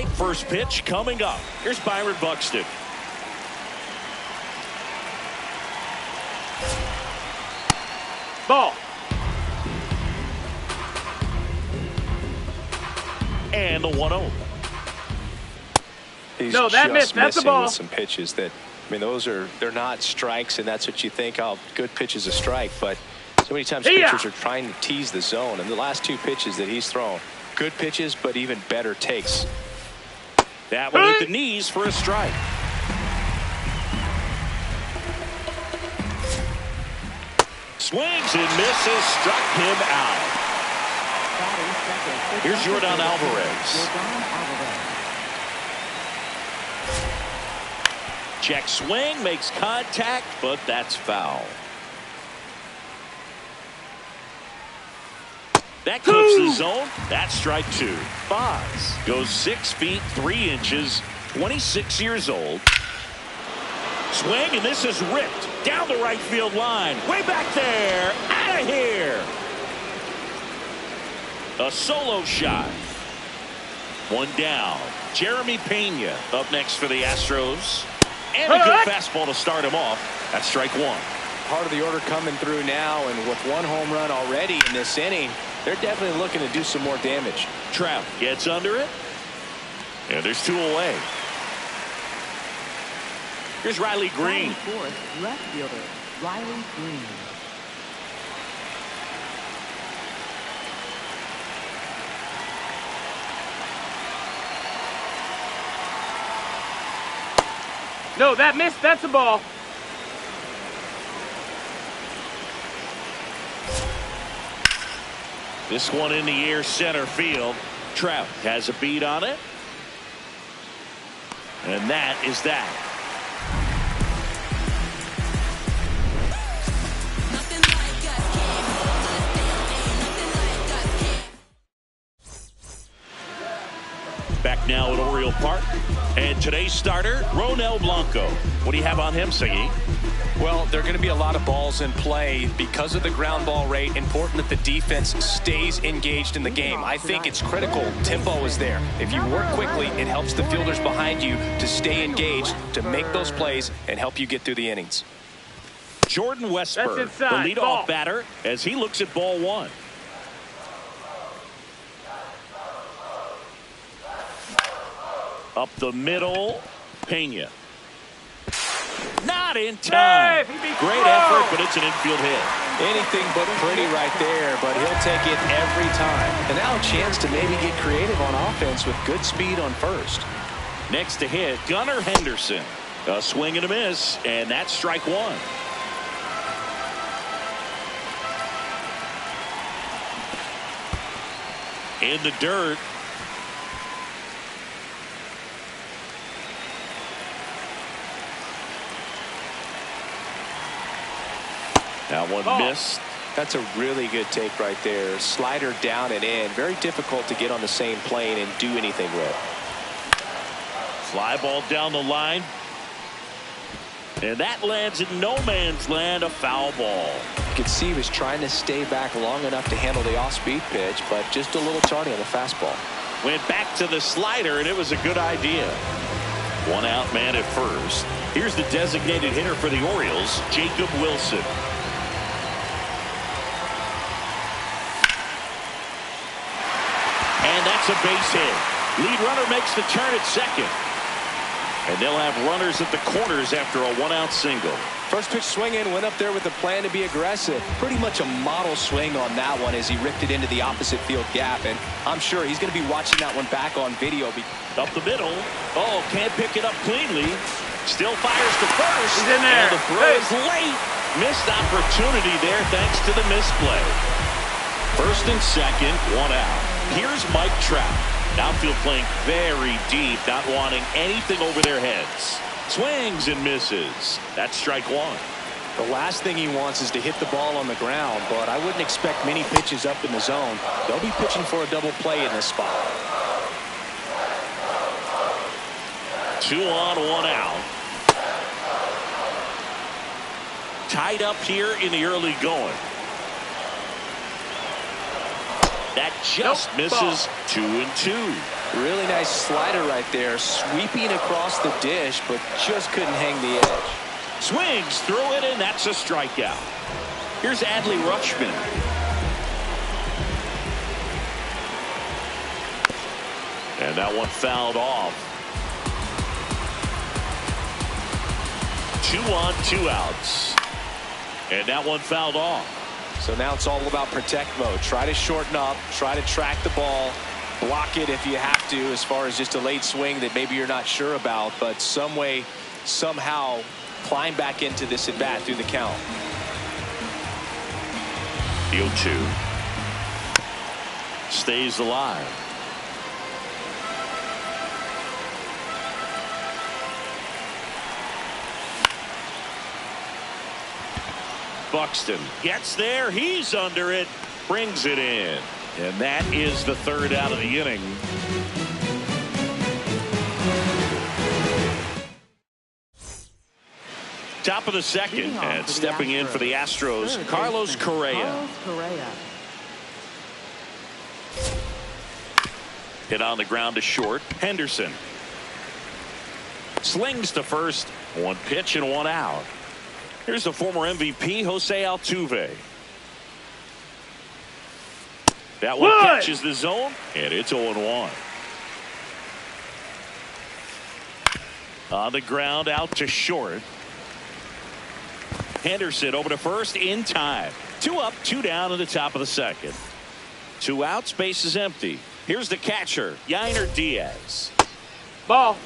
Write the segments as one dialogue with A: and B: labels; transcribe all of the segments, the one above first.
A: right, first pitch coming up. Here's Byron Buxton.
B: Ball.
A: And the 1-0.
C: No, that missed. That's a ball. With some pitches that, I mean, they're not strikes, and that's what you think. Oh, good pitch is a strike, but so many times pitchers are trying to tease the zone. And the last two pitches that he's thrown, good pitches, but even better takes.
A: That one hit the knees for a strike. Swings and misses, struck him out. Here's Jordan Alvarez. Check swing, makes contact, but that's foul. That clips the zone. That's strike two. Boz goes 6 feet 3 inches, 26 years old. Swing, and this is ripped down the right field line. Way back there. Out of here. A solo shot. One down. Jeremy Pena up next for the Astros. And a good fastball to start him off. That's strike one.
C: Part of the order coming through now, and with one home run already in this inning, they're definitely looking to do some more damage.
A: Trout gets under it. And there's 2 away. Here's Riley Green.
D: Fourth, left fielder, Riley Green.
B: No, that missed. That's a ball.
A: This one in the air, center field. Trout has a beat on it. And that is that. Back now at Oriole Park. And today's starter, Ronel Blanco. What do you have on him, Siggy?
C: Well, there are going to be a lot of balls in play because of the ground ball rate. Important that the defense stays engaged in the game. I think it's critical. Tempo is there. If you work quickly, it helps the fielders behind you to stay engaged, to make those plays, and help you get through the innings.
A: Jordan Westberg, the leadoff batter, as he looks at ball one. Up the middle, Pena. Not in time. Great effort, but it's an infield hit.
C: Anything but pretty right there, but he'll take it every time. And now a chance to maybe get creative on offense with good speed on first.
A: Next to hit, Gunnar Henderson. A swing and a miss, and that's strike one. In the dirt. That one missed.
C: That's a really good take right there. Slider down and in. Very difficult to get on the same plane and do anything with.
A: Fly ball down the line. And that lands in no man's land, a foul ball.
C: You could see he was trying to stay back long enough to handle the off-speed pitch, but just a little tardy on the fastball.
A: Went back to the slider, and it was a good idea. One out man at first. Here's the designated hitter for the Orioles, Jacob Wilson. And that's a base hit. Lead runner makes the turn at second. And they'll have runners at the corners after a one-out single.
C: First pitch swinging, went up there with a plan to be aggressive. Pretty much a model swing on that one as he ripped it into the opposite field gap. And I'm sure he's going to be watching that one back on video.
A: Up the middle. Oh, can't pick it up cleanly. Still fires to first.
B: He's in there.
A: And the throw is late. Missed opportunity there thanks to the misplay. First and second, one out. Here's Mike Trout. Outfield playing very deep, not wanting anything over their heads. Swings and misses. That's strike one.
C: The last thing he wants is to hit the ball on the ground, but I wouldn't expect many pitches up in the zone. They'll be pitching for a double play in this spot.
A: 2 on, 1 out. Tied up here in the early going. That just misses. 2-2.
C: Really nice slider right there, sweeping across the dish, but just couldn't hang the edge.
A: Swings through it, and that's a strikeout. Here's Adley Rutschman. And that one fouled off. 2 on, 2 outs. And that one fouled off.
C: So now it's all about protect mode. Try to shorten up, try to track the ball, block it if you have to, as far as just a late swing that maybe you're not sure about, but some way, somehow climb back into this at bat through the count.
A: The 0-2 stays alive. Buxton gets there. He's under it. Brings it in. And that is the 3rd out of the inning. Top of the 2nd, and stepping in for the Astros, Carlos Correa. Hit on the ground to short. Henderson slings to first. 1 pitch and 1 out. Here's the former MVP, Jose Altuve. That one catches the zone, and it's 0-1. On the ground, out to short. Henderson over to first in time. 2 up, 2 down in the top of the 2nd. 2 outs, base is empty. Here's the catcher, Yainer Diaz.
B: Ball.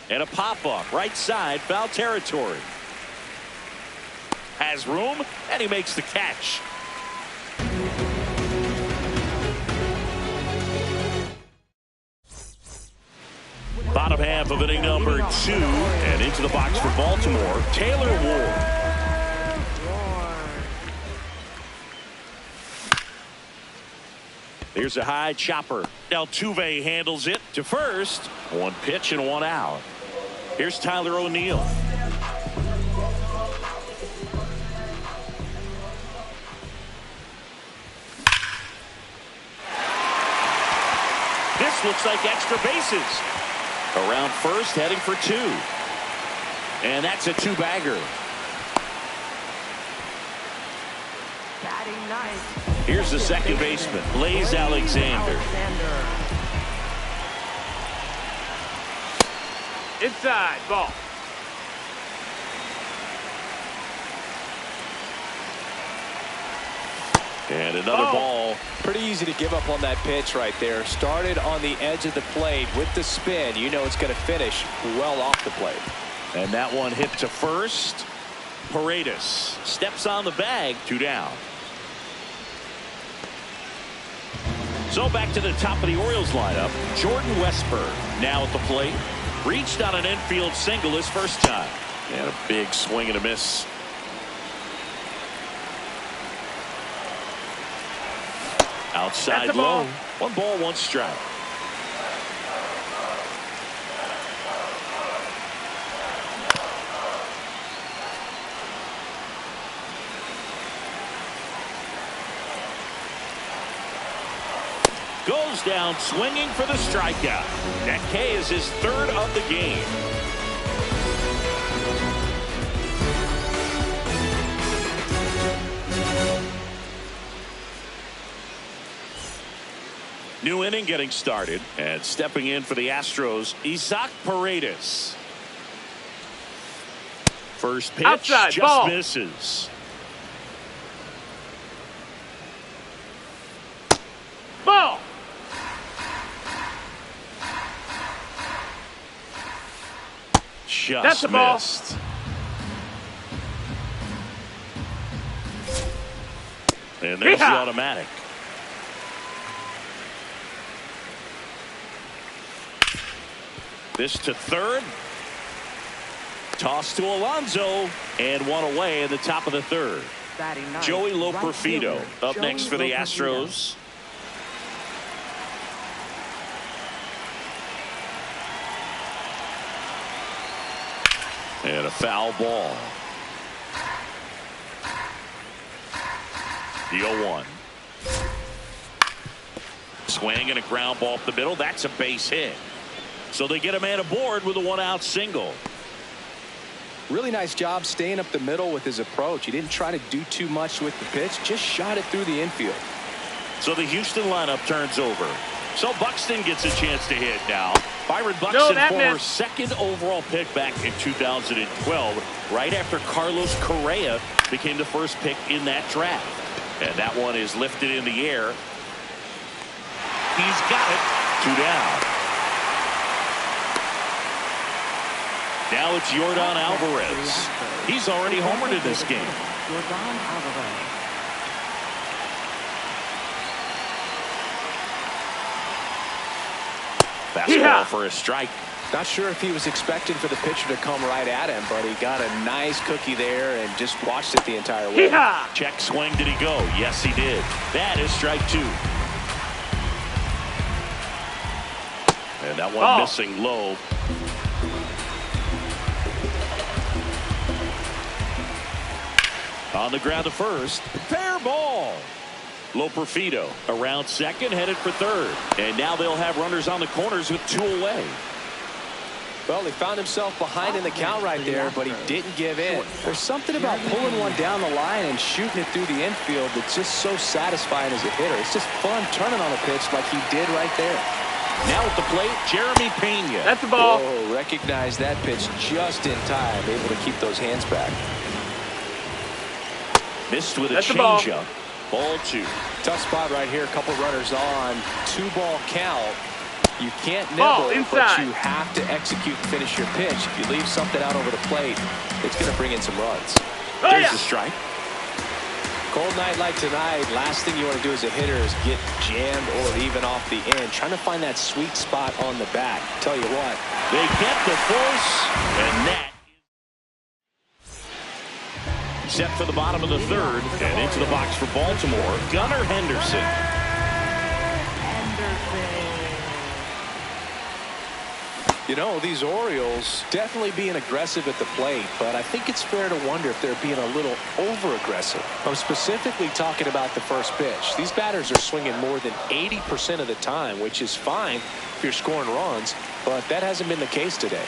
A: And a pop-up, right side, foul territory. Has room, and he makes the catch. Bottom half of inning number 2, and into the box for Baltimore, Taylor Ward. There's a high chopper. Altuve handles it to first. 1 pitch and 1 out. Here's Tyler O'Neill. This looks like extra bases. Around first, heading for 2. And that's a 2-bagger.
D: Batting ninth.
A: Here's the second baseman, Blaze Alexander.
B: Inside, ball.
A: And another ball.
C: Pretty easy to give up on that pitch right there. Started on the edge of the plate with the spin. You know it's going to finish well off the plate.
A: And that one hit to first. Paredes steps on the bag. 2 down. So back to the top of the Orioles lineup. Jordan Westburg now at the plate. Reached on an infield single his first time. And a big swing and a miss. Outside low. 1 ball, 1 strike. Goes down swinging for the strikeout. That K is his 3rd of the game. New inning getting started, and stepping in for the Astros, Isaac Paredes. First pitch
B: Outside,
A: just
B: ball.
A: misses.
B: Ball.
A: Just
B: That's a ball.
A: missed. And there's the automatic. This to third. Toss to Alonso, and 1 away in the top of the 3rd.
D: Batting ninth.
A: Joey
D: Right
A: Loperfido
D: fielder,
A: up
D: Joey
A: next for the
D: Loperfido.
A: Astros. And a foul ball. The 0-1. Swing and a ground ball up the middle. That's a base hit. So they get a man aboard with a 1-out single.
C: Really nice job staying up the middle with his approach. He didn't try to do too much with the pitch. Just shot it through the infield.
A: So the Houston lineup turns over. So Buxton gets a chance to hit now. Byron Buxton, former second overall pick back in 2012, right after Carlos Correa became the first pick in that draft. And that one is lifted in the air. He's got it. 2 down. Now it's Yordan Alvarez. He's already homered in this game.
D: Yordan Alvarez.
A: Fastball for a strike.
C: Not sure if he was expecting for the pitcher to come right at him, but he got a nice cookie there and just watched it the entire way.
A: Check swing. Did he go? Yes, he did. That is strike 2. And that one missing low. On the ground to first. Fair ball. Loperfido around second, headed for third. And now they'll have runners on the corners with 2 away.
C: Well, he found himself behind in the count right there, but he didn't give in. There's something about pulling one down the line and shooting it through the infield that's just so satisfying as a hitter. It's just fun turning on a pitch like he did right there.
A: Now at the plate, Jeremy Pena.
B: That's the ball.
C: Oh, recognized that pitch just in time, able to keep those hands back.
A: Missed with a changeup. Ball 2.
C: Tough spot right here. A couple runners on. 2-ball count. You can't nibble, but you have to execute and finish your pitch. If you leave something out over the plate, it's going to bring in some runs.
A: There's a strike.
C: Cold night like tonight, last thing you want to do as a hitter is get jammed or even off the end. Trying to find that sweet spot on the bat. Tell you what.
A: They get the force, and that set for the bottom of the third, and into the box for Baltimore, Gunnar Henderson.
C: You know, these Orioles definitely being aggressive at the plate, but I think it's fair to wonder if they're being a little over-aggressive. I'm specifically talking about the first pitch. These batters are swinging more than 80% of the time, which is fine if you're scoring runs, but that hasn't been the case today.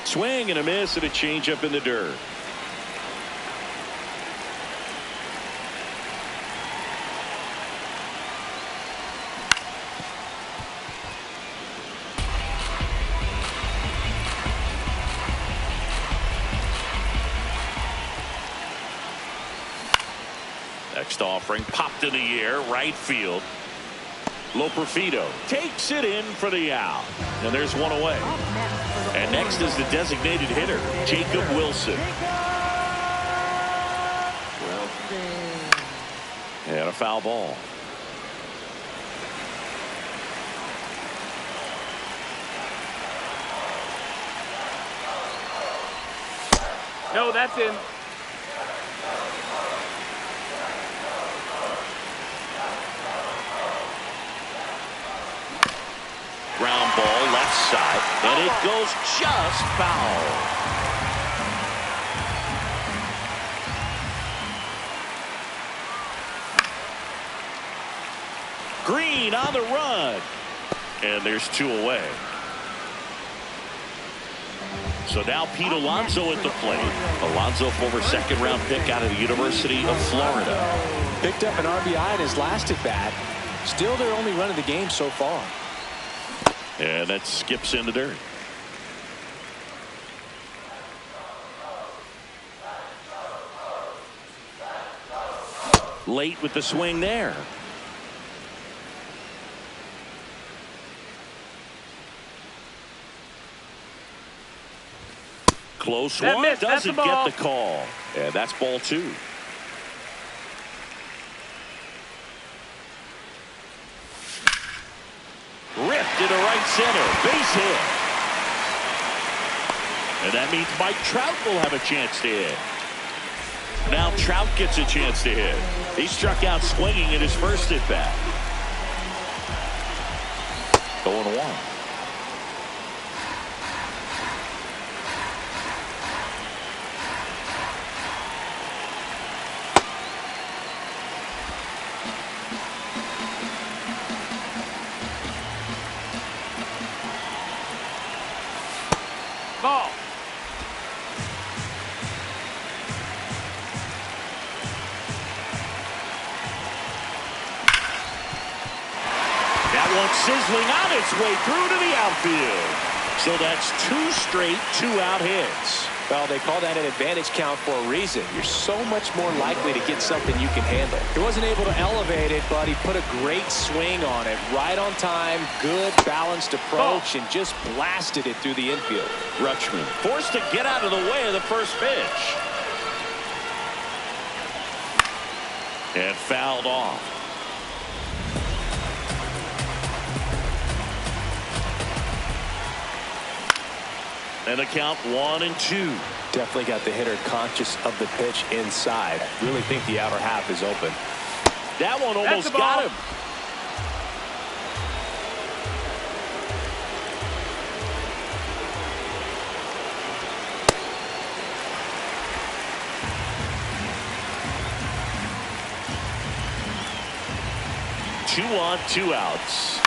A: Swing and a miss and a changeup in the dirt. Next offering popped in the air, right field. Loperfido takes it in for the out. And there's one away. And next is the designated hitter, Jacob Wilson. And a foul ball.
B: No, that's in.
A: Ground ball left side, and it goes just foul. Green on the run, and there's 2 away. So now Pete Alonso at the plate. Alonso, former second-round pick out of the University of Florida.
C: Picked up an RBI in his last at-bat. Still their only run of the game so far.
A: And that skips in the dirt. Late with the swing there. Close one. Doesn't get the call. And that's ball 2. Ripped into right center. Base hit. And that means Mike Trout will have a chance to hit. Now Trout gets a chance to hit. He struck out swinging in his first at bat. 0-1.
B: Ball.
A: That one sizzling on its way through to the outfield. So that's 2 straight 2-out hits.
C: Well, they call that an advantage count for a reason. You're so much more likely to get something you can handle. He wasn't able to elevate it, but he put a great swing on it. Right on time, good balanced approach, and just blasted it through the infield.
A: Rutschman forced to get out of the way of the first pitch. And fouled off. And the count 1-2.
C: Definitely got the hitter conscious of the pitch inside. Really think the outer half is open.
A: That one almost got him. Two on, 2 outs.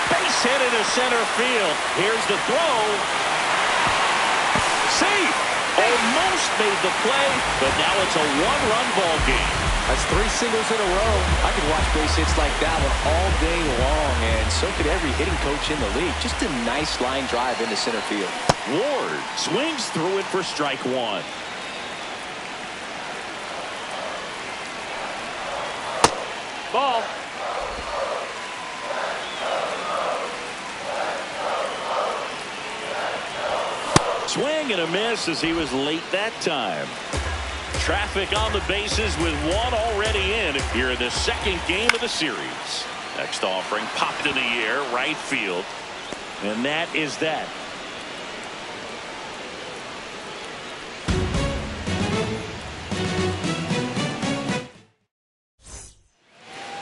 A: Base hit into center field. Here's the throw. Safe. Almost made the play, but now it's a 1-run ball game.
C: That's 3 singles in a row. I could watch base hits like that one all day long, and so could every hitting coach in the league. Just a nice line drive into center field.
A: Ward swings through it for strike 1.
B: Ball.
A: Swing and a miss as he was late that time. Traffic on the bases with 1 already in here in the 2nd game of the series. Next offering popped in the air, right field. And that is that.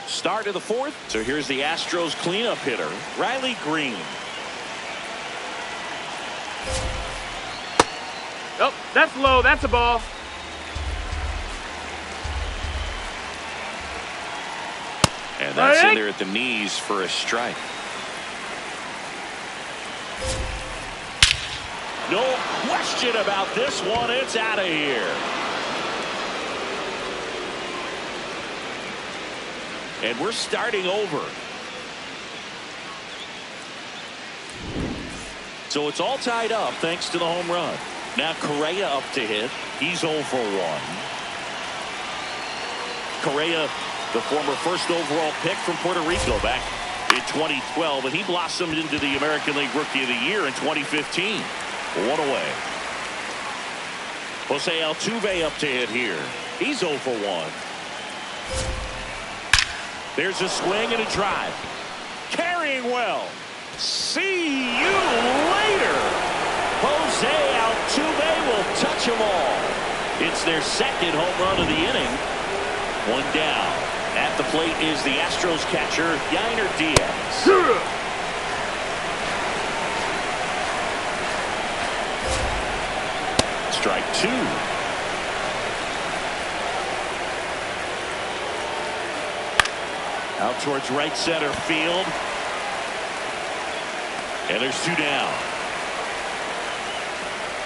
A: Start of the 4th. So here's the Astros cleanup hitter, Riley Green.
B: Oh, that's low. That's a ball.
A: And that's in there at the knees for a strike. No question about this one. It's out of here. And we're starting over. So it's all tied up thanks to the home run. Now Correa up to hit. He's 0 for 1. Correa, the former first overall pick from Puerto Rico back in 2012, and he blossomed into the American League Rookie of the Year in 2015. 1 away. Jose Altuve up to hit here. He's 0 for 1. There's a swing and a drive. Carrying well. See you later. Jose Altuve will touch them all. It's their 2nd home run of the inning. 1 down. At the plate is the Astros catcher, Yainer Diaz. Strike 2. Out towards right center field. And there's 2 down.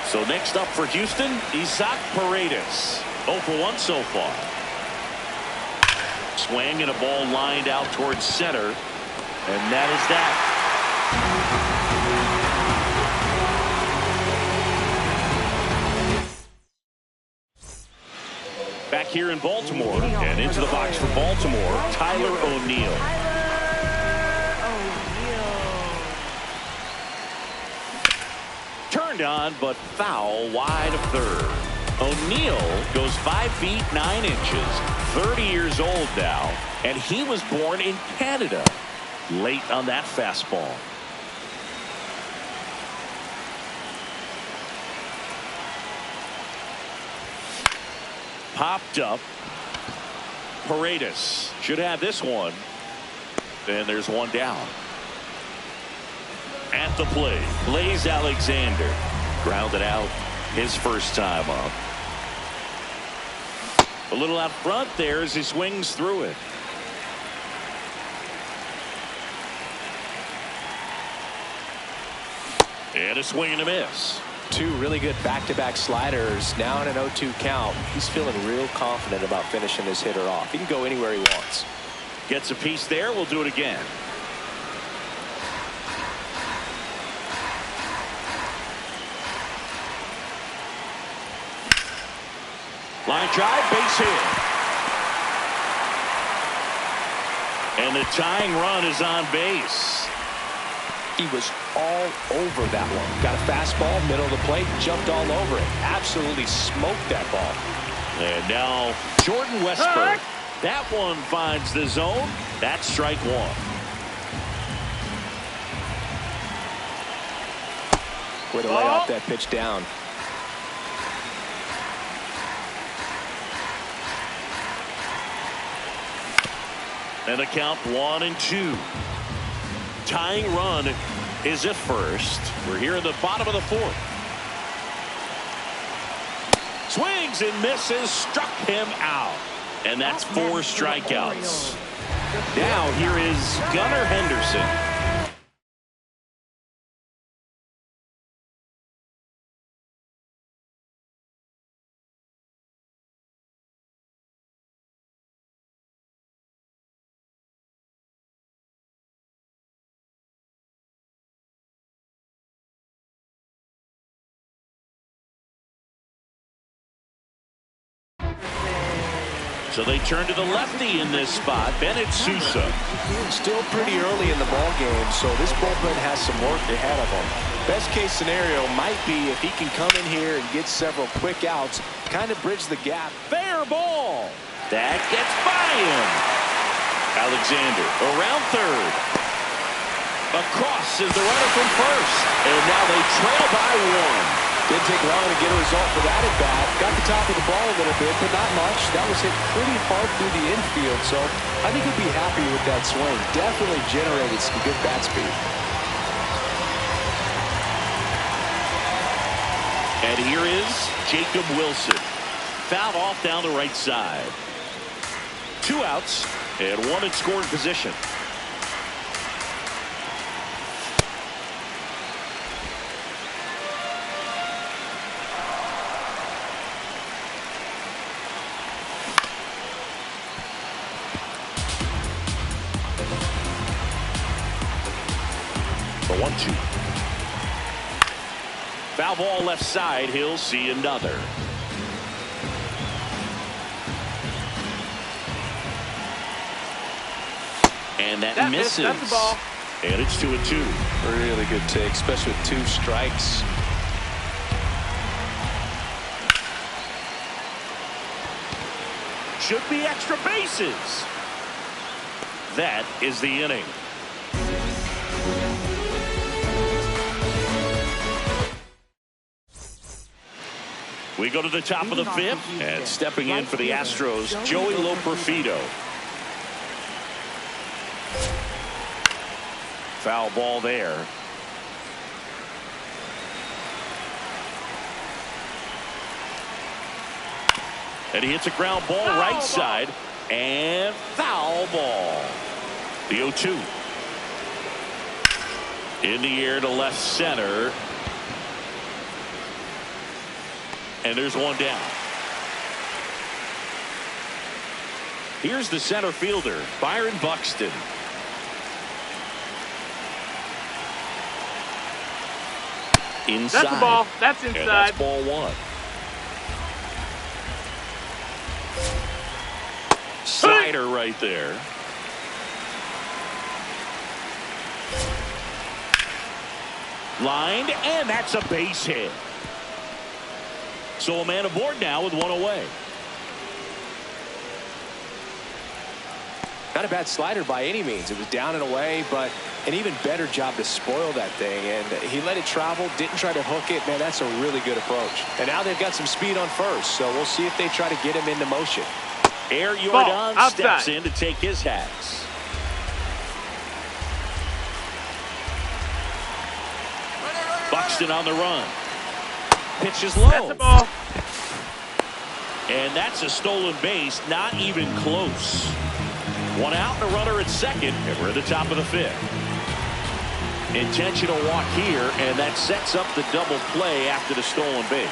A: So next up for Houston, Isaac Paredes. 0 for 1 so far. Swing and a ball lined out towards center. And that is that. Back here in Baltimore, and into the box for Baltimore, Tyler O'Neill. Turned on, but foul wide of third. O'Neill goes 5 feet 9 inches, 30 years old now, and he was born in Canada. Late on that fastball. Popped up. Paredes should have this one. And there's 1 down. At the plate, Blaze Alexander. Grounded out his first time up. A little out front there as he swings through it. And a swing and a miss.
C: Two really good back-to-back sliders. Now in an 0-2 count. He's feeling real confident about finishing this hitter off. He can go anywhere he wants.
A: Gets a piece there. We'll do it again. Line drive, base hit. And the tying run is on base.
C: He was all over that one. Got a fastball, middle of the plate, jumped all over it. Absolutely smoked that ball.
A: And now Jordan Westburg. That one finds the zone. That's strike one.
C: Way to lay off that pitch down.
A: And the count 1-2. Tying run is at first. We're here in the bottom of the fourth. Swings and misses, struck him out. And that's 4 strikeouts. Now here is Gunnar Henderson. So they turn to the lefty in this spot, Bennett Sousa.
C: Still pretty early in the ball game, so this bullpen has some work ahead of him. Best case scenario might be if he can come in here and get several quick outs, kind of bridge the gap.
A: Fair ball. That gets by him. Alexander around third. Across is the runner from first. And now they trail by 1.
C: Didn't take long to get a result for that at bat. Got the top of the ball a little bit, but not much. That was hit pretty hard through the infield, so I think he'll be happy with that swing. Definitely generated some good bat speed.
A: And here is Jacob Wilson. Fouled off down the right side. 2 outs and 1 in scoring position. The 1-2. Foul ball left side. He'll see another. And that misses.
B: That's the ball.
A: And it's 2-2.
C: Really good take, especially with 2 strikes.
A: Should be extra bases. That is the inning. We go to the top of the 5th, and stepping in for the Astros, Joey Loperfido. Foul ball there. And he hits a ground ball right side, and foul ball. The 0-2. In the air to left center. And there's one down. Here's the center fielder, Byron Buxton. Inside.
B: That's the ball. That's inside.
A: And that's ball 1. Slider right there. Lined, and that's a base hit. So a man aboard now with 1 away.
C: Not a bad slider by any means. It was down and away, but an even better job to spoil that thing. And he let it travel, didn't try to hook it. Man, that's a really good approach. And now they've got some speed on first, so we'll see if they try to get him into motion.
A: Air Jordan steps in to take his hats. Buxton on the run. Pitches low.
B: That's the ball.
A: And that's a stolen base, not even close. 1 out and a runner at second, and we're at the top of the 5th. Intentional walk here, and that sets up the double play after the stolen base.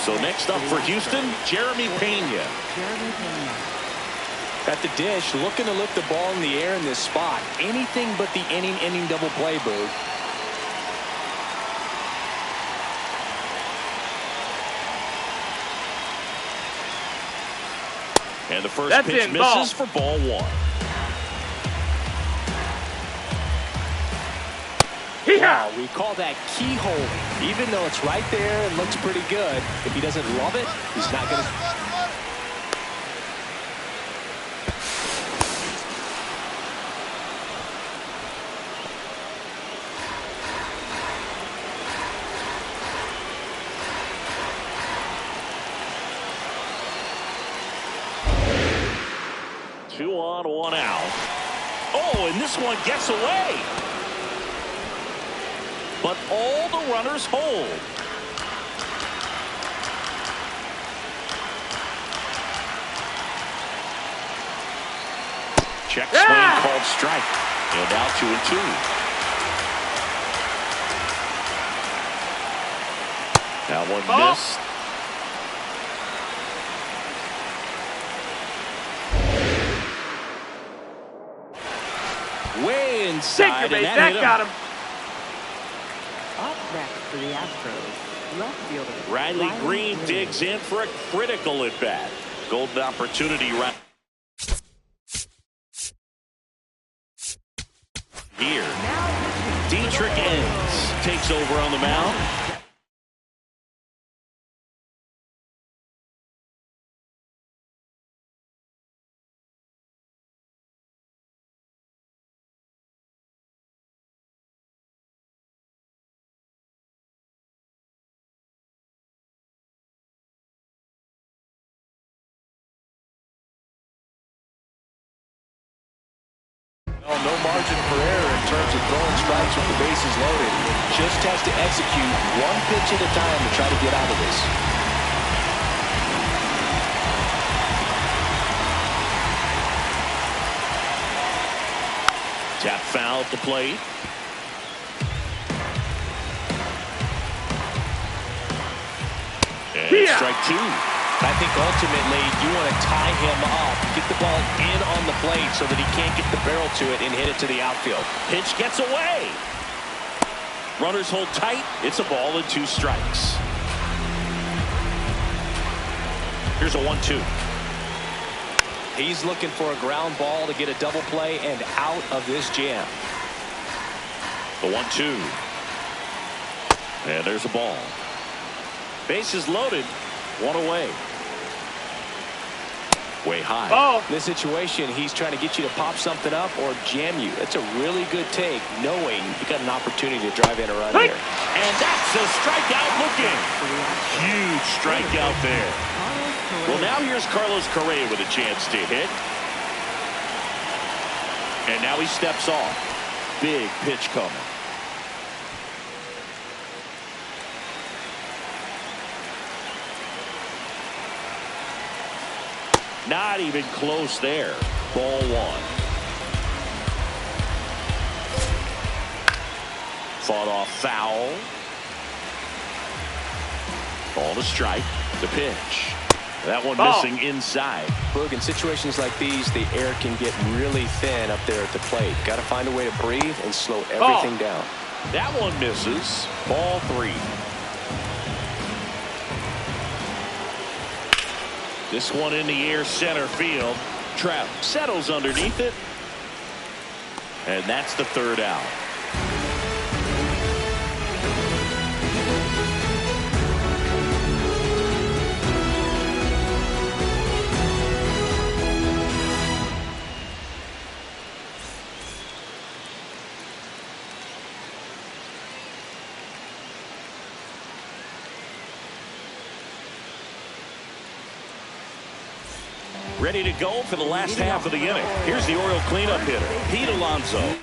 A: So next up for Houston, Jeremy Pena.
D: Jeremy Pena.
C: At the dish, looking to lift the ball in the air in this spot. Anything but the inning double play, Boog.
A: And the first pitch misses for ball one.
C: Wow, we call that keyhole. Even though it's right there and looks pretty good, if he doesn't love it, he's not going to.
A: Two on, one out. Oh, and this one gets away. But all the runners hold. Check swing called strike. And now 2-2. That one missed. Way inside.
B: And that got him.
D: Up next for the Astros, left fielder
A: Riley Green digs in for a critical at bat. Golden opportunity right here. Dietrich ends. Takes over on the mound.
C: No margin for error in terms of throwing strikes with the bases loaded. Just has to execute one pitch at a time to try to get out of this.
A: Tap foul at the plate. And strike two.
C: I think ultimately you want to tie him up, get the ball in on the plate so that he can't get the barrel to it and hit it to the outfield.
A: Pitch gets away. Runners hold tight. It's a ball and 2 strikes. Here's a 1-2.
C: He's looking for a ground ball to get a double play and out of this jam.
A: The 1-2. And there's a ball. Bases loaded. One away. Way high.
B: Oh.
C: In this situation, he's trying to get you to pop something up or jam you. That's a really good take, knowing you got an opportunity to drive in a run here.
A: And that's a strikeout looking. Huge strikeout there. Well, now here's Carlos Correa with a chance to hit. And now he steps off. Big pitch coming. Not even close there. Ball one. Fought off foul. Ball to strike. The pitch. That one missing inside.
C: Boog, in situations like these, the air can get really thin up there at the plate. Got to find a way to breathe and slow everything down.
A: That one misses. Ball 3. This one in the air center field. Trout settles underneath it. And that's the 3rd out. Ready to go for the last half of the inning. Here's the Oriole cleanup hitter, Pete Alonso.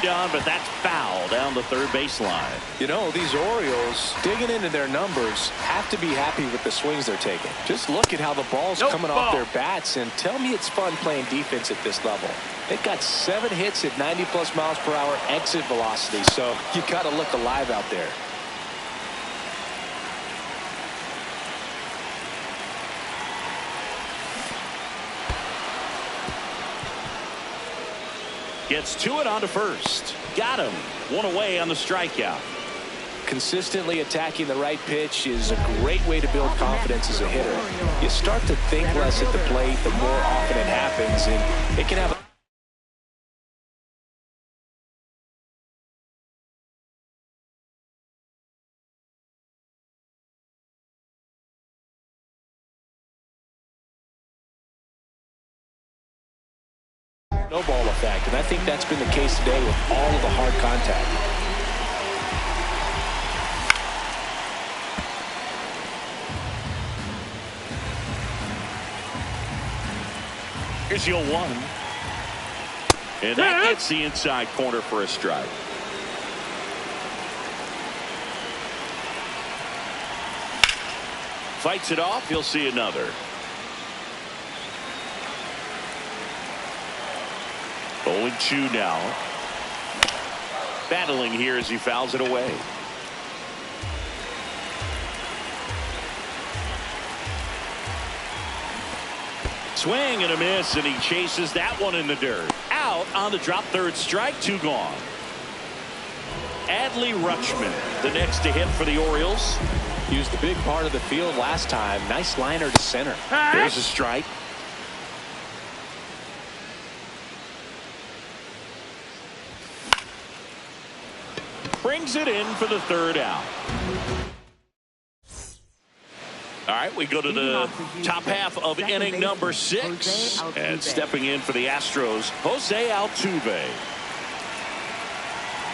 A: signed on, but that's foul down the third baseline.
C: You know, these Orioles, digging into their numbers, have to be happy with the swings they're taking. Just look at how the ball's coming off their bats, and tell me it's fun playing defense at this level. They've got 7 hits at 90+ miles per hour exit velocity, so you got to look alive out there.
A: Gets to it onto first. Got him. 1 away on the strikeout.
C: Consistently attacking the right pitch is a great way to build confidence as a hitter. You start to think less at the plate the more often it happens, and it can have a snowball effect, and I think that's been the case today with all of the hard contact.
A: Here's your 1. And that gets the inside corner for a strike. Fights it off. He'll see another. 0-2 now. Battling here as he fouls it away. Swing and a miss, and he chases that one in the dirt. Out on the drop, third strike, 2 gone. Adley Rutschman, the next to hit for the Orioles.
C: Used the big part of the field last time. Nice liner to center.
A: There's a strike. Brings it in for the 3rd out. All right, we go to the top half of inning number 6. And stepping in for the Astros, Jose Altuve.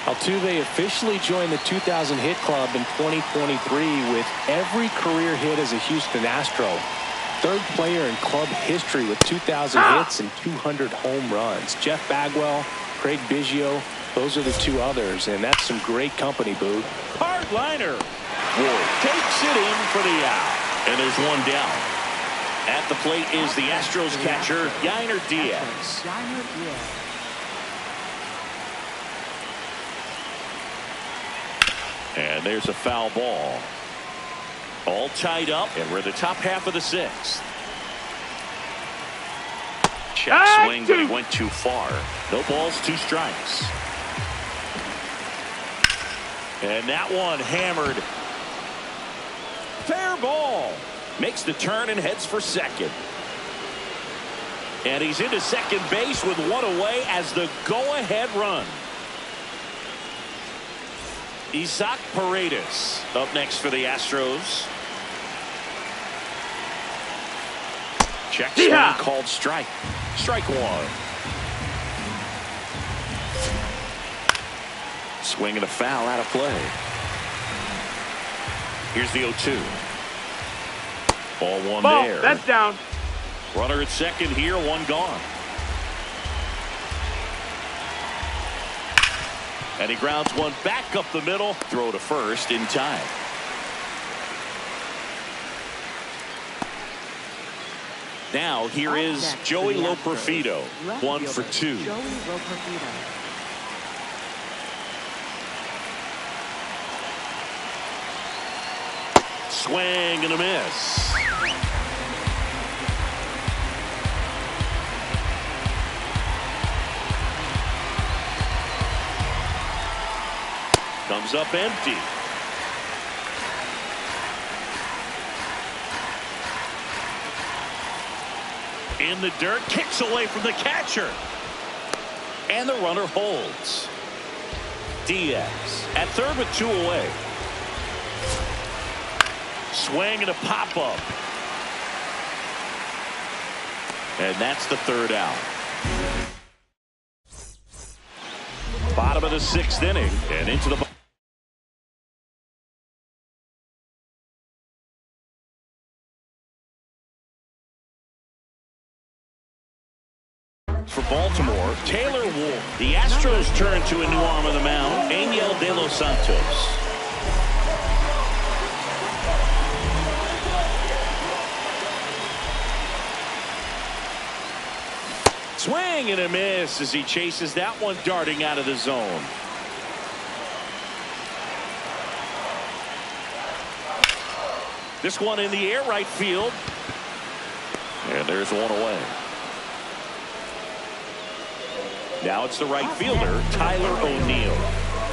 C: Altuve officially joined the 2,000 hit club in 2023 with every career hit as a Houston Astro. 3rd player in club history with 2,000 hits and 200 home runs. Jeff Bagwell, Craig Biggio, those are the 2 others, and that's some great company, Boog.
A: Hard liner. Ward takes it in for the out. And there's 1 down. At the plate is the Astros catcher, Yainer Diaz. And there's a foul ball. All tied up, and we're at the top half of the 6th. Check swing, but he went too far. No balls, 2 strikes. And that one hammered. Fair ball. Makes the turn and heads for second. And he's into second base with 1 away as the go-ahead run. Isaac Paredes up next for the Astros. Check swing called strike. Strike 1. Swing and a foul out of play. Here's the 0-2. Ball 1 there.
B: That's down.
A: Runner at second here, 1 gone. And he grounds 1 back up the middle. Throw to first in time. Now here is Joey Loperfido. 1 for 2. Swing and a miss. Comes up empty. In the dirt, kicks away from the catcher. And the runner holds. Diaz at third with 2 away. Swing and a pop-up. And that's the 3rd out. Bottom of the 6th inning and into the for Baltimore, Taylor Ward. The Astros turn to a new arm on the mound, Angel De Los Santos. Swing and a miss as he chases that one darting out of the zone. This one in the air right field. And there's one away. Now it's the right fielder, Tyler O'Neill.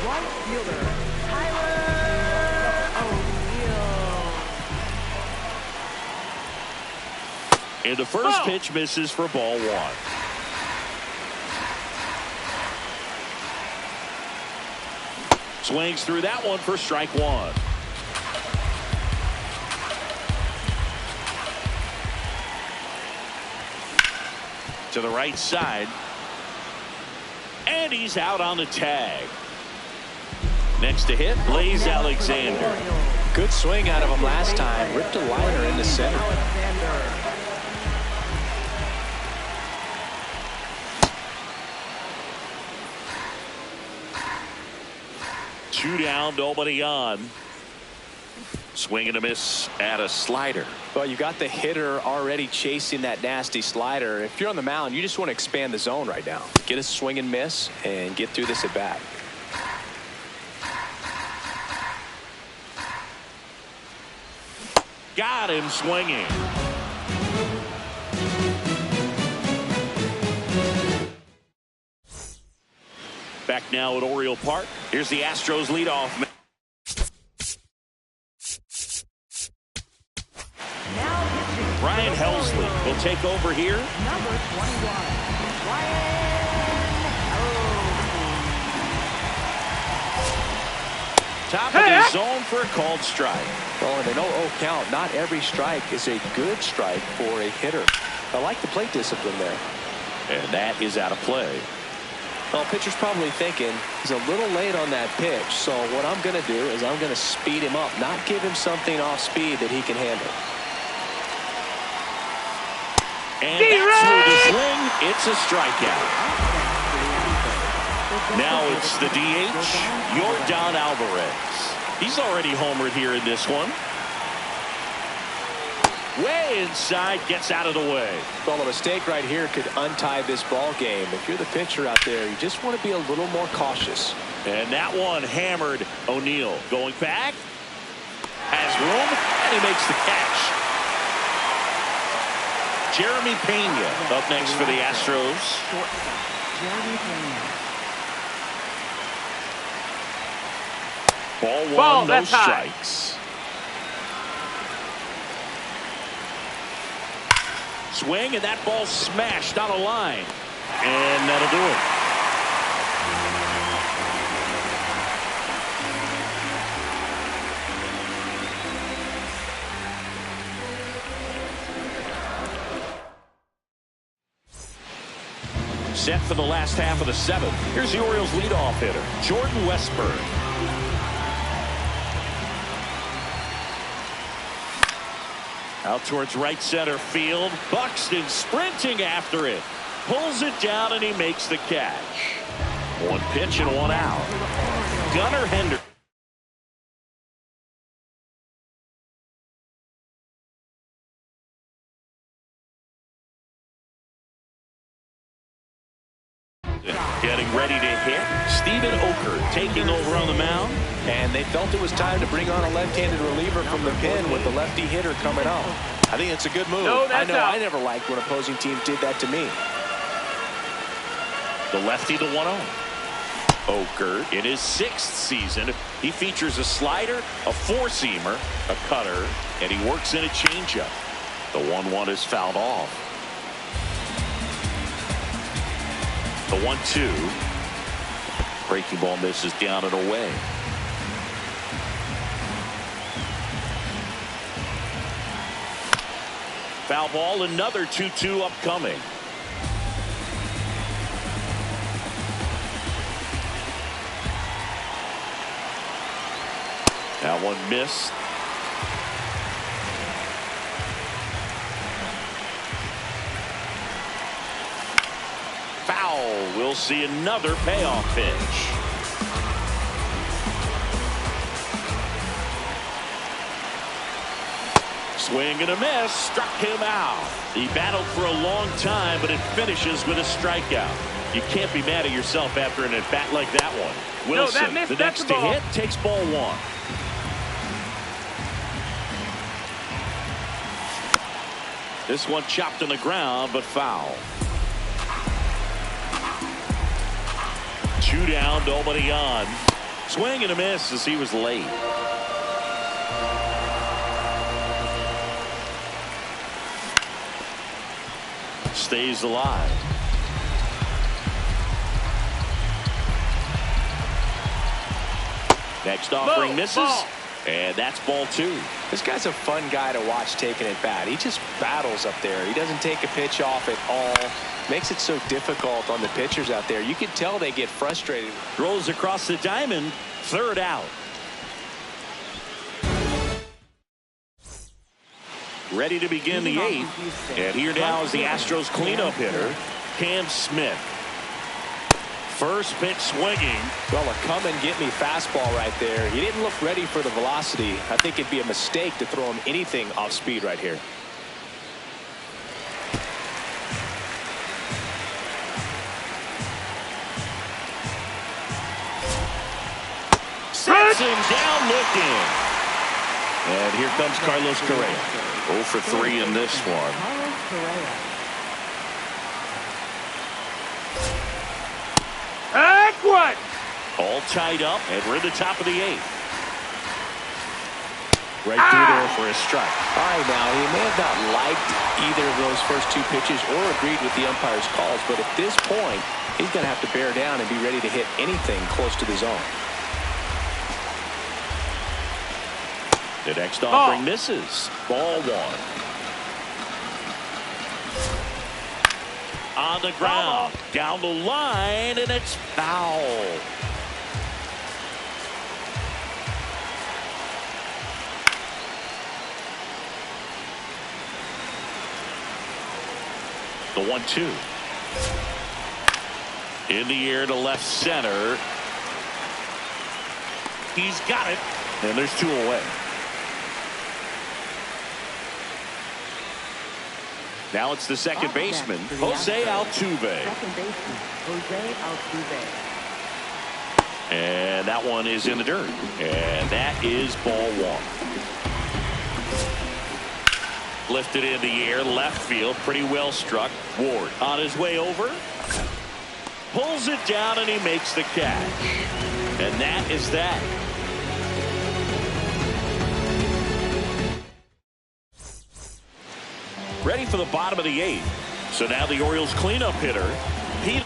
D: Right fielder, Tyler O'Neill.
A: And the first pitch misses for ball one. Swings through that one for strike one. To the right side. And he's out on the tag. Next to hit, Blaze Alexander.
C: Good swing out of him last time. Ripped a liner in the center.
A: Two down, nobody on. Swing and a miss at a slider.
C: Well, you got the hitter already chasing that nasty slider. If you're on the mound, you just want to expand the zone right now. Get a swing and miss and get through this at bat.
A: Got him swinging. Back now at Oriole Park. Here's the Astros leadoff. Brian Helsley will take over here.
D: Number 21, Brian
A: Top of the zone for a called strike.
C: Well, in an 0-0 count, not every strike is a good strike for a hitter. I like the plate discipline there.
A: And that is out of play.
C: Well, pitcher's probably thinking he's a little late on that pitch, so what I'm going to do is I'm going to speed him up, not give him something off speed that he can handle.
A: And that's through the swing. It's a strikeout. Now it's the DH, Yordan Alvarez. He's already homered here in this one. Way inside, gets out of the way.
C: Well, a mistake right here could untie this ball game. If you're the pitcher out there, you just want to be a little more cautious.
A: And that one hammered O'Neill. Going back. Has room, and he makes the catch. Jeremy Pena up next for the Astros.
D: Jeremy Pena.
A: Ball one, no strikes. Swing, and that ball smashed on a line. And that'll do it. Set for the last half of the seventh. Here's the Orioles leadoff hitter, Jordan Westburg. Out towards right center field. Buxton sprinting after it. Pulls it down, and he makes the catch. One pitch and one out. Gunnar Henderson. Getting ready to hit. Steven Oker taking over on the mound.
C: And they felt it was time to bring on a left-handed reliever from the pen with the lefty hitter coming out. I think it's a good move.
B: No, that's out.
C: I never liked when opposing teams did that to me.
A: The lefty, the 1-0. Oker in his 6th season. He features a slider, a four-seamer, a cutter, and he works in a changeup. The 1-1 is fouled off. The 1-2. Breaking ball misses down and away. Foul ball, another 2-2 upcoming. That one missed. we'll see another payoff pitch. Swing and a miss, struck him out. He battled for a long time, but it finishes with a strikeout. You can't be mad at yourself after an at-bat like that one. Wilson, the next to hit, takes ball one. This one chopped on the ground, but foul. 2 down, nobody on. Swing and a miss as he was late. Stays alive. Next offering misses. And that's ball 2.
C: This guy's a fun guy to watch taking at bat. He just battles up there. He doesn't take a pitch off at all. Makes it so difficult on the pitchers out there. You can tell they get frustrated.
A: Throws across the diamond. 3rd out. Ready to begin the 8th. And here now is the Astros cleanup hitter, Cam Smith. First pitch swinging.
C: Well, a come-and-get-me fastball right there. He didn't look ready for the velocity. I think it'd be a mistake to throw him anything off speed right here.
A: Sets him down looking. And here comes Carlos Correa. 0 for 3 in this one.
D: Carlos Correa.
B: Heck what?
A: All tied up, and we're in the top of the 8th. Right through there for a strike.
C: All right, now, he may have not liked either of those first 2 pitches or agreed with the umpire's calls, but at this point, he's going to have to bear down and be ready to hit anything close to the zone.
A: The next offering misses. Ball 1. On the ground, down the line, and it's foul. The 1-2. In the air to left center. He's got it, and there's 2 away. Now it's the second baseman, Jose Altuve.
D: Second baseman, Jose Altuve.
A: And that one is in the dirt. And that is ball 1. Lifted in the air, left field, pretty well struck. Ward on his way over. Pulls it down and he makes the catch. And that is that. Ready for the bottom of the 8th. So now the Orioles cleanup hitter, Pete.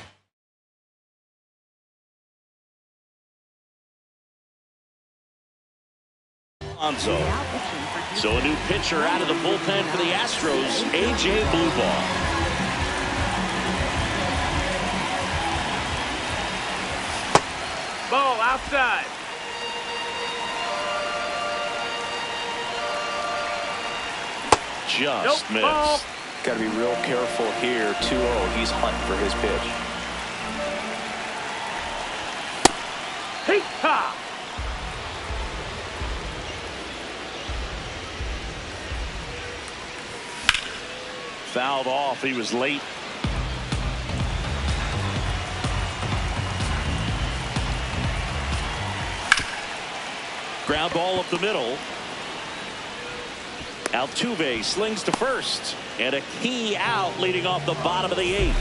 A: So a new pitcher out of the bullpen for the Astros, A.J. Blueball.
B: Ball outside.
A: Just missed.
B: Ball.
C: Got to be real careful here. 2-0. He's hunting for his pitch.
B: Hey, ha!
A: Fouled off. He was late. Ground ball up the middle. Altuve slings to first. And a key out leading off the bottom of the 8th.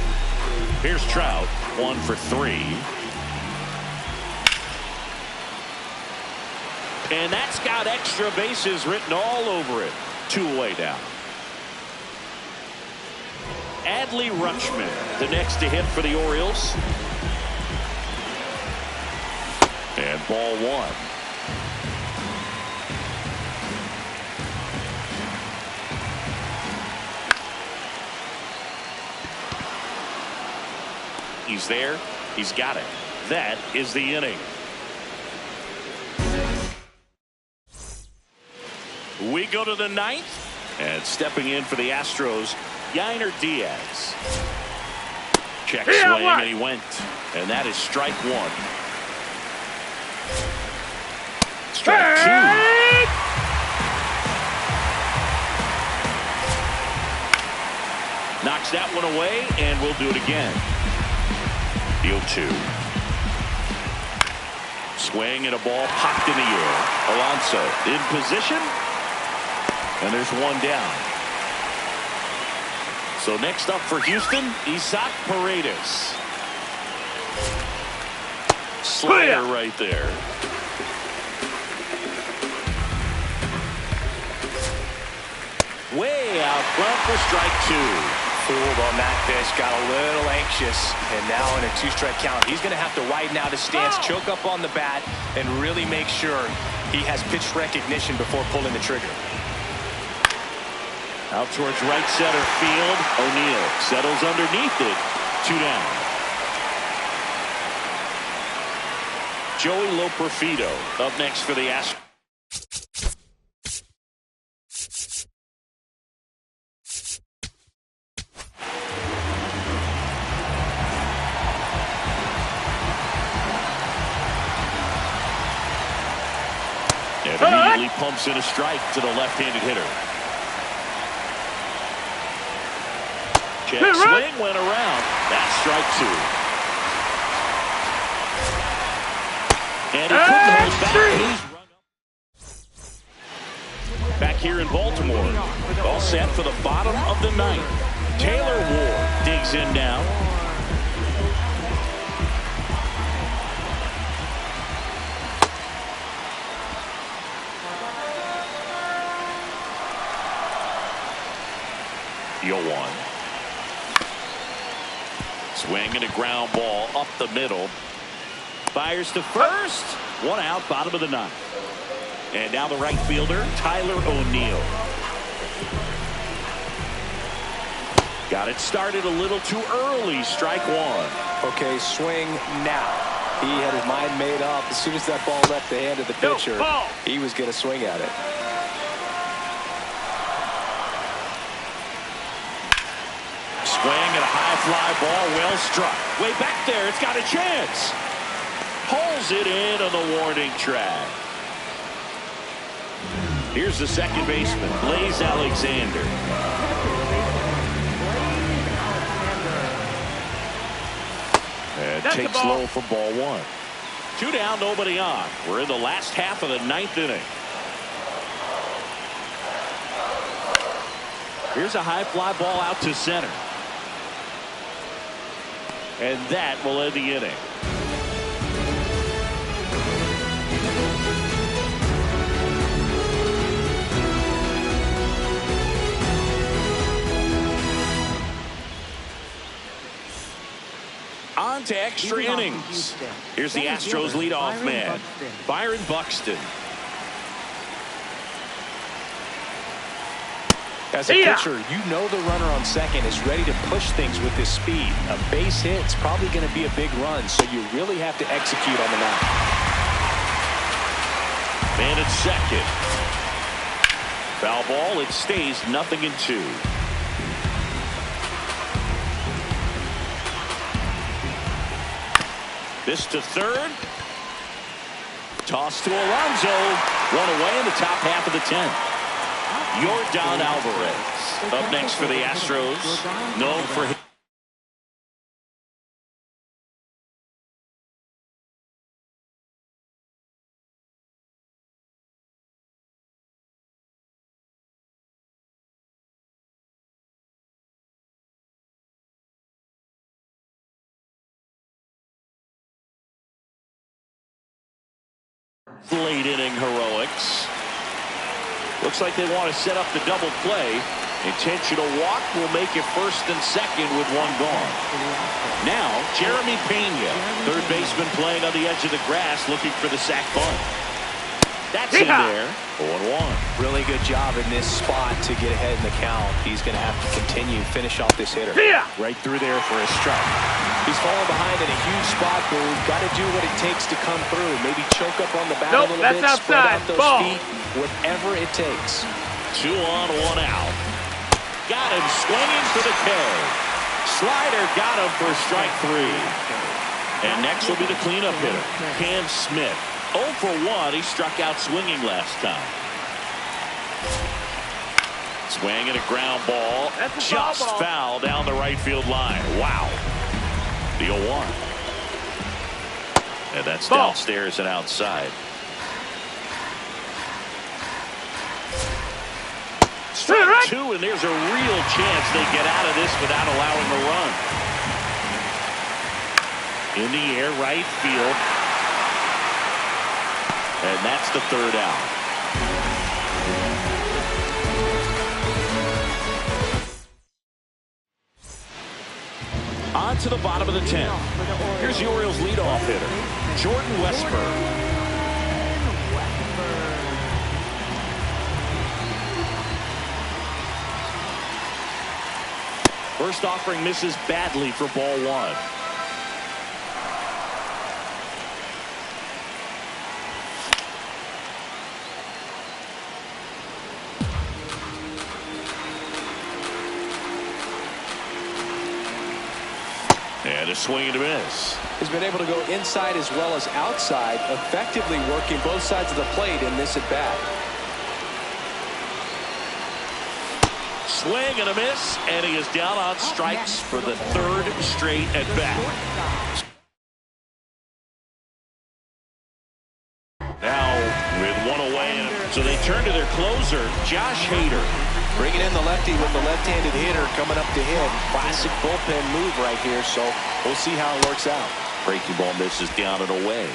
A: Here's Trout. 1 for 3. And that's got extra bases written all over it. 2 away now. Adley Rutschman, the next to hit for the Orioles. And ball 1. He's there. He's got it. That is the inning. We go to the 9th. And stepping in for the Astros, Yainer Diaz. Check swing, and he went. And that is strike one. Strike two. Knocks that one away, and we'll do it again. Deal two. Swing and a ball popped in the air. Alonso in position. And there's one down. So next up for Houston, Isaac Paredes. Slider right there. Way out front for strike two.
C: Fooled on that pitch, got a little anxious, and now in a two-strike count, he's going to have to widen out his stance, choke up on the bat, and really make sure he has pitch recognition before pulling the trigger.
A: Out towards right center field. O'Neill settles underneath it. 2 down. Joey Loperfido up next for the Astros. And immediately pumps in a strike to the left-handed hitter. Check swing went around. That's strike two. And he couldn't hold back. He's back here in Baltimore. All set for the bottom of the ninth. Taylor Ward digs in now. Yoan. Swing and a ground ball up the middle. Fires to first. One out, bottom of the ninth. And now the right fielder, Tyler O'Neill. Got it started a little too early. Strike one.
C: Okay, swing now. He had his mind made up. As soon as that ball left the hand of the pitcher, he was going to swing at it.
A: Swing and a high fly ball, well struck. Way back there, it's got a chance. Pulls it in on the warning track. Here's the second baseman, Blaze Alexander. And takes low for ball one. 2 down, nobody on. We're in the last half of the ninth inning. Here's a high fly ball out to center. And that will end the inning. On to extra innings. Here's the Astros leadoff man, Byron Buxton.
C: As a pitcher, you know the runner on second is ready to push things with his speed. A base hit's probably going to be a big run, so you really have to execute on the mound.
A: Man at second. Foul ball, it stays 0-2. This to third. Toss to Alonso. One away in the top half of the 10th. Yordan Alvarez up next for the Astros, known for his late inning heroics. Looks like they want to set up the double play. Intentional walk will make it first and second with one gone. Now, Jeremy Pena, third baseman playing on the edge of the grass, looking for the sac bunt. That's in there. 0-1.
C: Really good job in this spot to get ahead in the count. He's going to have to continue, finish off this hitter.
A: Right through there for a strike.
C: He's falling behind in a huge spot, but we've got to do what it takes to come through. Maybe choke up on the bat a little bit, spread out those feet, whatever it takes.
A: 2 on, 1 out. Got him swinging for the K. slider got him for strike 3. And next will be the cleanup hitter, Cam Smith. 0 for 1. He struck out swinging last time. Swing and a ground ball. Just foul down the right field line. Wow. The 0-1. And that's downstairs and outside. Strike 2, and there's a real chance they get out of this without allowing a run. In the air, right field. And that's the 3rd out. On to the bottom of the 10th. Here's the Orioles' leadoff hitter, Jordan Westburg. First offering misses badly for ball 1. And a swing and a miss.
C: He's been able to go inside as well as outside, effectively working both sides of the plate in this at-bat.
A: Swing and a miss, and he is down on strikes for the 3rd straight at-bat. Now with 1 away, so they turn to their closer, Josh Hader.
C: Bringing in the lefty with the left-handed hitter coming up to hit. Classic bullpen move right here, so we'll see how it works out.
A: Breaking ball misses down and away.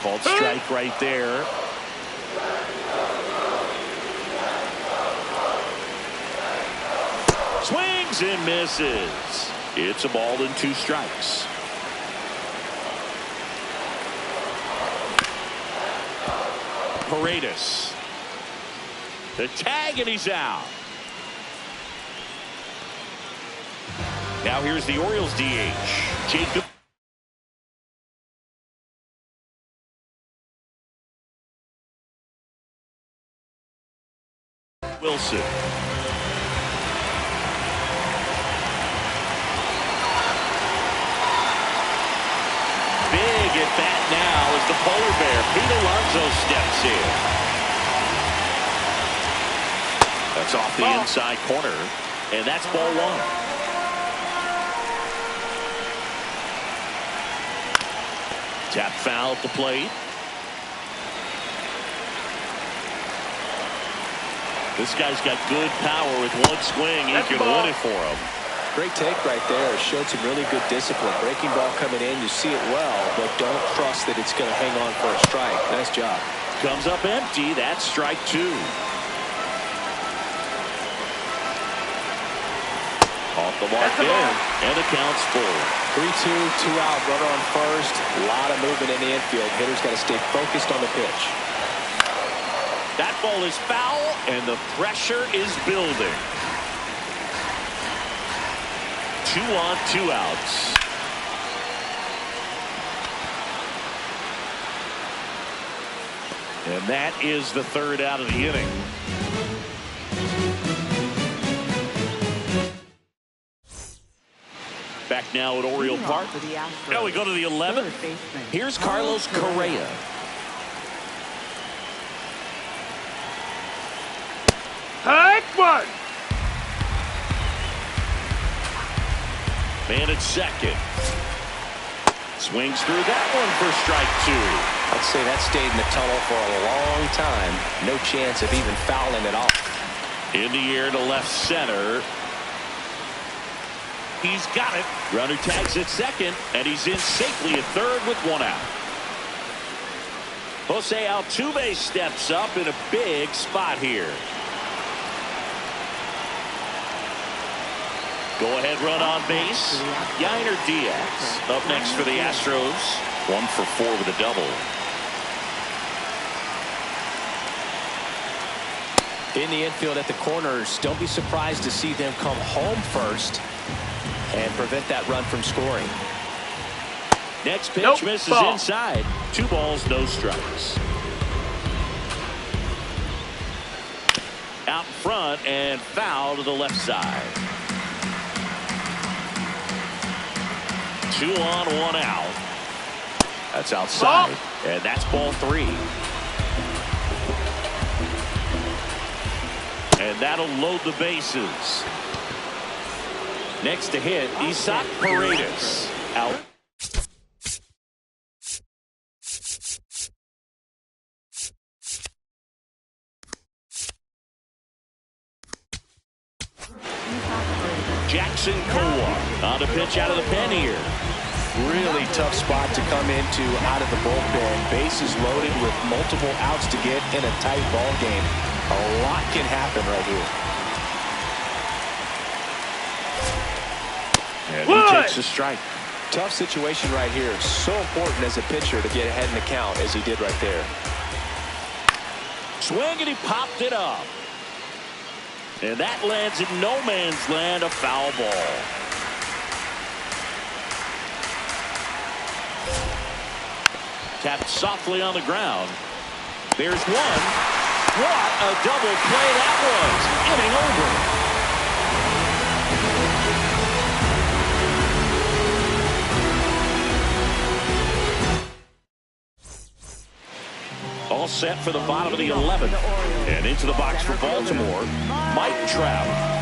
A: Called strike right there. Swings and misses. It's a ball and 2 strikes. Paredes. The tag, and he's out. Now here's the Orioles DH, Jacob. Wilson. Big at bat now as the polar bear, Pete Alonso, steps in. That's off the inside corner, and that's ball 1. Tap foul at the plate. This guy's got good power. With 1 swing, he can win it for him.
C: Great take right there. Showed some really good discipline. Breaking ball coming in, you see it well, but don't trust that it's going to hang on for a strike. Nice job.
A: Comes up empty. That's strike 2. Off the mark there, and the count's full.
C: 3-2, 2 out, runner on first. A lot of movement in the infield. Hitter's got to stay focused on the pitch.
A: That ball is foul, and the pressure is building. 2 on, 2 outs. And that is the 3rd out of the inning. Back now at Oriole Park. Now we go to the 11th. Here's Carlos Correa.
B: Take 1.
A: Man at second. Swings through that one for strike 2.
C: I'd say that stayed in the tunnel for a long time. No chance of even fouling it off.
A: In the air to left center. He's got it. Runner tags at second, and he's in safely at 3rd with 1 out. Jose Altuve steps up in a big spot here. Go-ahead run on base. Yainer Diaz up next for the Astros. 1 for 4 with a double.
C: In the infield at the corners, don't be surprised to see them come home first and prevent that run from scoring.
A: Next pitch misses inside. 2 balls, no strikes. Out out front and foul to the left side. 2 on, 1 out. That's outside. And that's ball 3. And that'll load the bases. Next to hit, Isaac Paredes. Out. Jackson Kowar on the pitch out of the pen here.
C: Really tough spot to come into out of the bullpen. Bases loaded with multiple outs to get in a tight ball game. A lot can happen right
A: here. And he takes a strike.
C: Tough situation right here. So important as a pitcher to get ahead in the count as he did right there.
A: Swing, and he popped it up. And that lands in no man's land, a foul ball. Tapped softly on the ground. There's one. What a double play that was. Inning over. All set for the bottom of the 11th. And into the box for Baltimore, Mike Trout.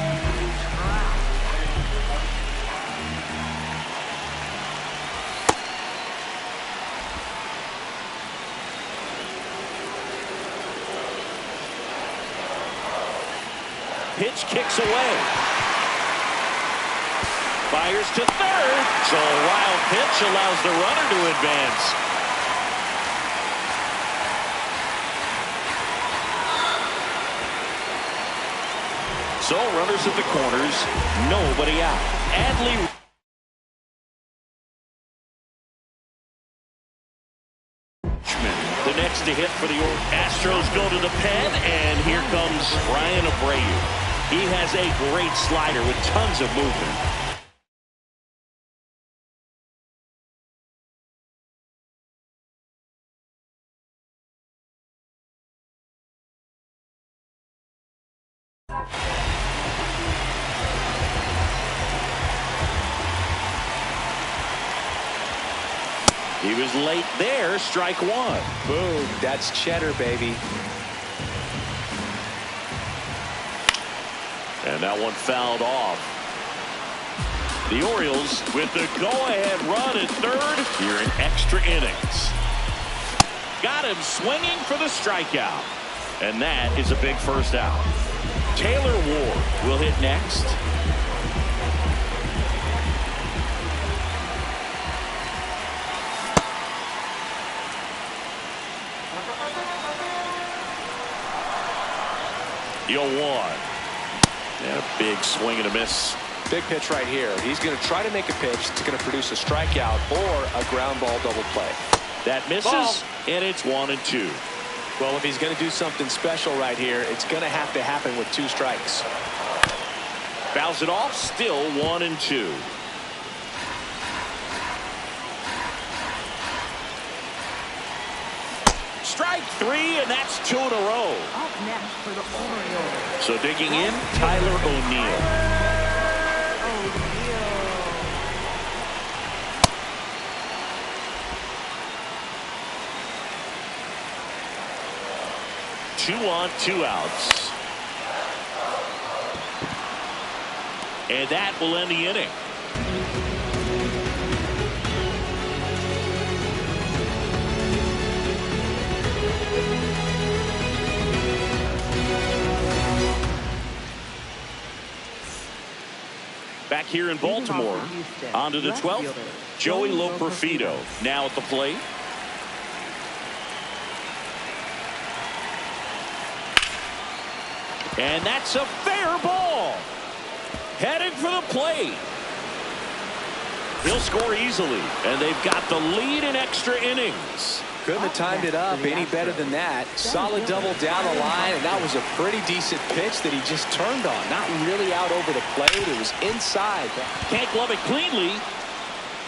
A: Pitch kicks away. Fires to third. So a wild pitch allows the runner to advance. So runners at the corners, nobody out. Adley. The next to hit for the Astros go to the pen, and here comes Ryan Abreu. He has a great slider with tons of movement. He was late there, strike 1.
C: Boom, that's cheddar, baby.
A: And that one fouled off. The Orioles with the go-ahead run at third here in extra innings. Got him swinging for the strikeout. And that is a big first out. Taylor Ward will hit next. The 0-1. And a big swing and a miss.
C: Big pitch right here. He's going to try to make a pitch that's going to produce a strikeout or a ground ball double play.
A: That misses, and it's 1-2.
C: Well, if he's going to do something special right here, it's going to have to happen with 2 strikes.
A: Fouls it off, still 1-2. Strike 3, and that's 2 in a row.
D: Up next for the Orioles.
A: So digging in, Tyler O'Neill. Two on, 2 outs. And that will end the inning. Back here in Baltimore, on to the 12th, Joey Loperfido now at the plate. And that's a fair ball. Heading for the plate. He'll score easily, and they've got the lead in extra innings.
C: Couldn't have timed it up any better than that. Solid double down the line, and that was a pretty decent pitch that he just turned on. Not really out over the plate. It was inside.
A: Can't glove it cleanly.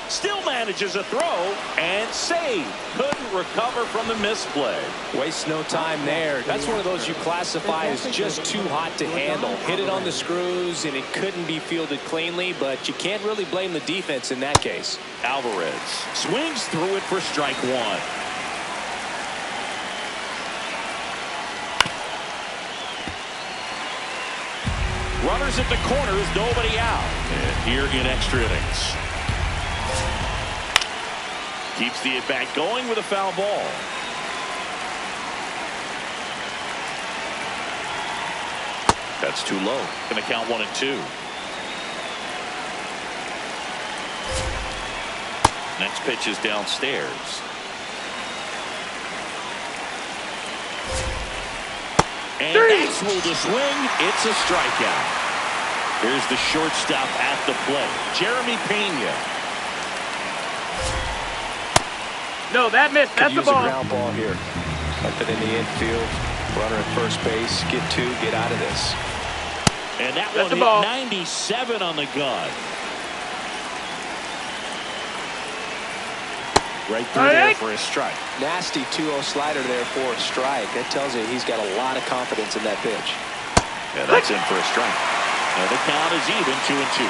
A: Still manages a throw and save. Couldn't recover from the misplay.
C: Waste no time there. That's one of those you classify as just too hot to handle. Hit it on the screws, and it couldn't be fielded cleanly, but you can't really blame the defense in that case.
A: Alvarez swings through it for strike one. Runners at the corners, nobody out. And here in extra innings. Keeps the at-bat going with a foul ball. That's too low. Going to count 1-2. Next pitch is downstairs. And that's ruled a swing. It's a strikeout. Here's the shortstop at the plate, Jeremy Pena.
B: No, that missed. That's the ball.
C: Use a ground ball here. Up it in the infield. Runner at first base. Get two. Get out of this.
A: And that
B: That's
A: one
B: the ball.
A: hit 97 on the gun. Right through there for a strike.
C: Nasty 2-0 slider there for a strike. That tells you he's got a lot of confidence in that pitch.
A: Yeah, that's in for a strike. And the count is even, 2-2.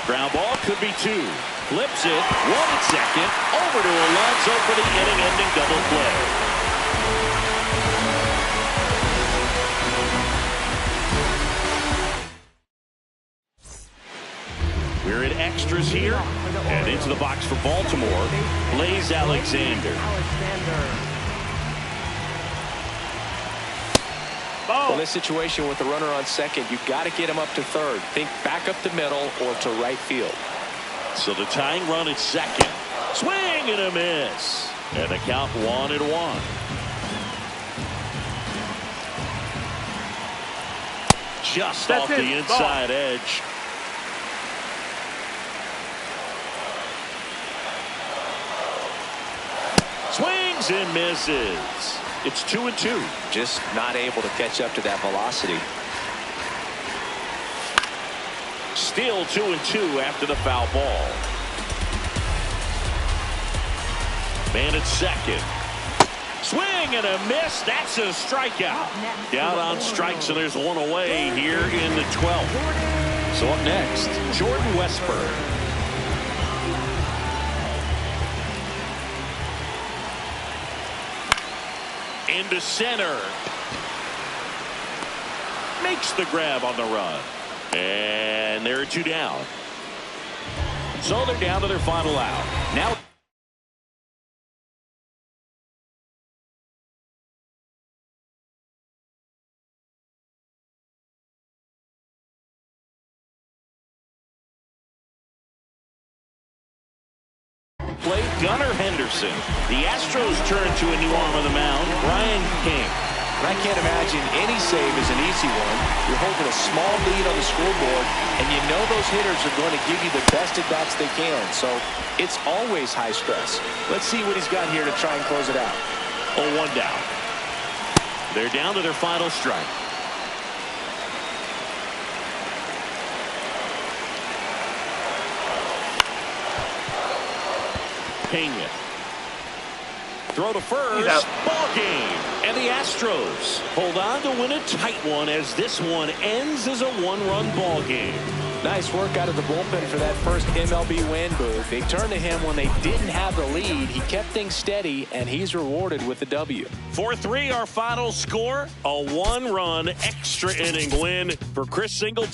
A: Ground ball could be two. Flips it. One at second. Over to Alonso for the inning-ending double play. We're in extras here. And into the box for Baltimore, Blaze Alexander.
C: Well, in this situation with the runner on second, you've got to get him up to third. Think back up the middle or to right field.
A: So the tying run at second. Swing and a miss. And the count 1-1. Just off the inside edge. Swings and misses. It's 2-2.
C: Just not able to catch up to that velocity.
A: Still 2-2 after the foul ball. Man at second. Swing and a miss. That's a strikeout. Down on strikes, and there's one away here in the 12th. So up next, Jordan Westburg. Into center. Makes the grab on the run. And there are two down. So they're down to their final out. Now play Gunnar Henderson. The Astros turn to a new arm on the mound, Brian King.
C: I can't imagine any save is an easy one. You're holding a small lead on the scoreboard, and you know those hitters are going to give you the best at-bats they can. So it's always high stress. Let's see what he's got here to try and close it out.
A: 0-1 down. They're down to their final strike. Pena. Throw to first. Ball game. And the Astros hold on to win a tight one as this one ends as a one-run ball game.
C: Nice work out of the bullpen for that first MLB win, Booth. They turned to him when they didn't have the lead. He kept things steady, and he's rewarded with the W.
A: 4-3 our final score. A one-run extra inning win for Chris Singleton.